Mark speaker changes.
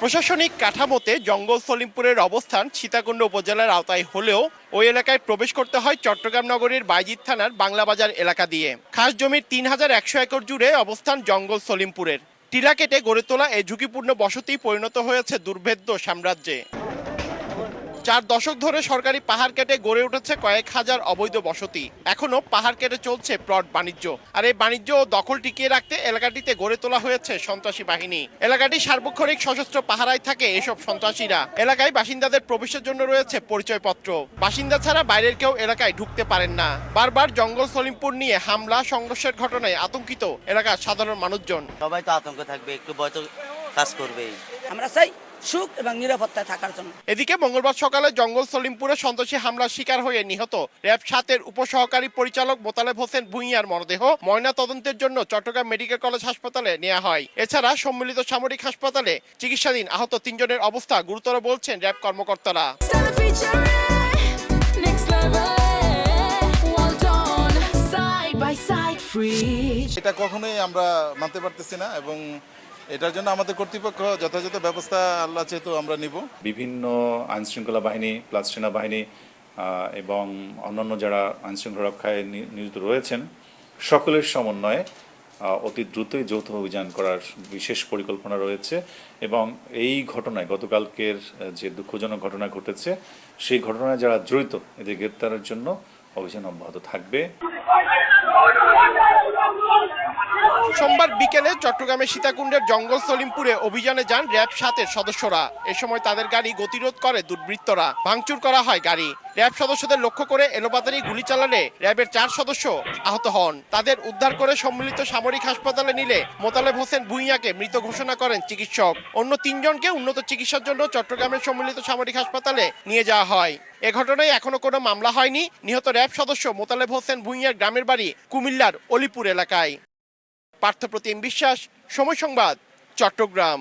Speaker 1: প্রশাসনিক কাঠামোতে জঙ্গল সলিমপুরের অবস্থান সীতাকুণ্ড উপজেলার আওতায় হলেও ওই এলাকায় প্রবেশ করতে হয় চট্টগ্রাম নগরীর বাইজিদ থানার বাংলাবাজার এলাকা দিয়ে। খাস জমির ৩,১০০ একর জুড়ে অবস্থান জঙ্গল সলিমপুরের। টিলা কেটে গড়ে তোলা এই ঝুঁকিপূর্ণ বসতি পরিণত হয়েছে দুর্ভেদ্য সাম্রাজ্যে। ৪ দশক ধরে সরকারি পাহাড় কেটে গড়ে উঠেছে কয়েক হাজার অবৈধ বসতি। এখনো পাহাড় কেটে চলছে প্লট বাণিজ্য। আর এই বাণিজ্য ও দখল টিকিয়ে রাখতে এলাকাটিতে গড়ে তোলা হয়েছে সন্ত্রাসী বাহিনী। এলাকাটি সার্বক্ষণিক সশস্ত্র পাহারায় থাকে এসব সন্ত্রাসীরা। এলাকায় বাসিন্দাদের প্রবেশের জন্য রয়েছে পরিচয়পত্র। বাসিন্দা ছাড়া বাইরের কেউ এলাকায় ঢুকতে পারেন না। বারবার জঙ্গল সলিমপুর নিয়ে হামলা সংঘর্ষের ঘটনায় আতঙ্কিত এলাকার সাধারণ মানুষজন।
Speaker 2: সবাই তো আতঙ্ক থাকবে, একটু ভয় তো কাজ করবেই।
Speaker 3: আমরা চাই সুখ এবং নিরাপত্তায় থাকার জন্য।
Speaker 1: এদিকে মঙ্গলবার সকালে জঙ্গল সলিমপুরে সন্ত্রাসী হামলার শিকার হয়ে নিহত র‍্যাব ৭-এর উপসহকারী পরিচালক মোতালেব হোসেন ভূঁইয়ার মরদেহ ময়না তদন্তের জন্য চট্টগ্রাম মেডিকেল কলেজ হাসপাতালে নেওয়া হয়। এছাড়া সম্মিলিত সামরিক হাসপাতালে চিকিৎসাধীন আহত ৩ জনের অবস্থা গুরুতর বলছেন র‍্যাব কর্মকর্তারা।
Speaker 4: এটা কখনোই আমরা মানতে পারতেছি না এবং এটার জন্য আমাদের কর্তৃপক্ষ যথাযথ ব্যবস্থা আল্লাহ চেয়েতো আমরা নিব।
Speaker 5: বিভিন্ন আইনশৃঙ্খলা বাহিনী প্লাস সেনাবাহিনী এবং অন্যান্য যারা আইনশৃঙ্খলা রক্ষায় নিয়োজিত রয়েছেন সকলের সমন্বয়ে অতি দ্রুতই যৌথ অভিযান করার বিশেষ পরিকল্পনা রয়েছে এবং এই ঘটনায় গতকালকের যে দুঃখজনক ঘটনা ঘটেছে সেই ঘটনায় যারা জড়িত এদের গ্রেপ্তারের জন্য অভিযান অব্যাহত থাকবে।
Speaker 1: সোমবার বিকেলে চট্টগ্রামের সীতাকুণ্ডের জঙ্গল সলিমপুরে অভিযানে যান র‍্যাব ৭-এর সদস্যরা। এ সময় তাদের গাড়ি গতিরোধ করে দুর্বৃত্তরা। ভাঙচুর করা হয় গাড়ি। র‍্যাব সদস্যদের লক্ষ্য করে এলোপাতাড়ি গুলি চালালে র‍্যাবের ৪ সদস্য আহত হন। তাদের উদ্ধার করে সম্মিলিত সামরিক হাসপাতালে নিলে মোতালেব হোসেন ভূঁইয়াকে মৃত ঘোষণা করেন চিকিৎসক। অন্য ৩ জনকে উন্নত চিকিৎসার জন্য চট্টগ্রামের সম্মিলিত সামরিক হাসপাতালে নিয়ে যাওয়া হয়। এ ঘটনায় এখনো কোনো মামলা হয়নি। নিহত র‍্যাব সদস্য মোতালেব হোসেন ভূঁইয়ার গ্রামের বাড়ি কুমিল্লার অলিপুর এলাকায়। পার্থপ্রতিম বিশ্বাস, সময় সংবাদ, চট্টগ্রাম।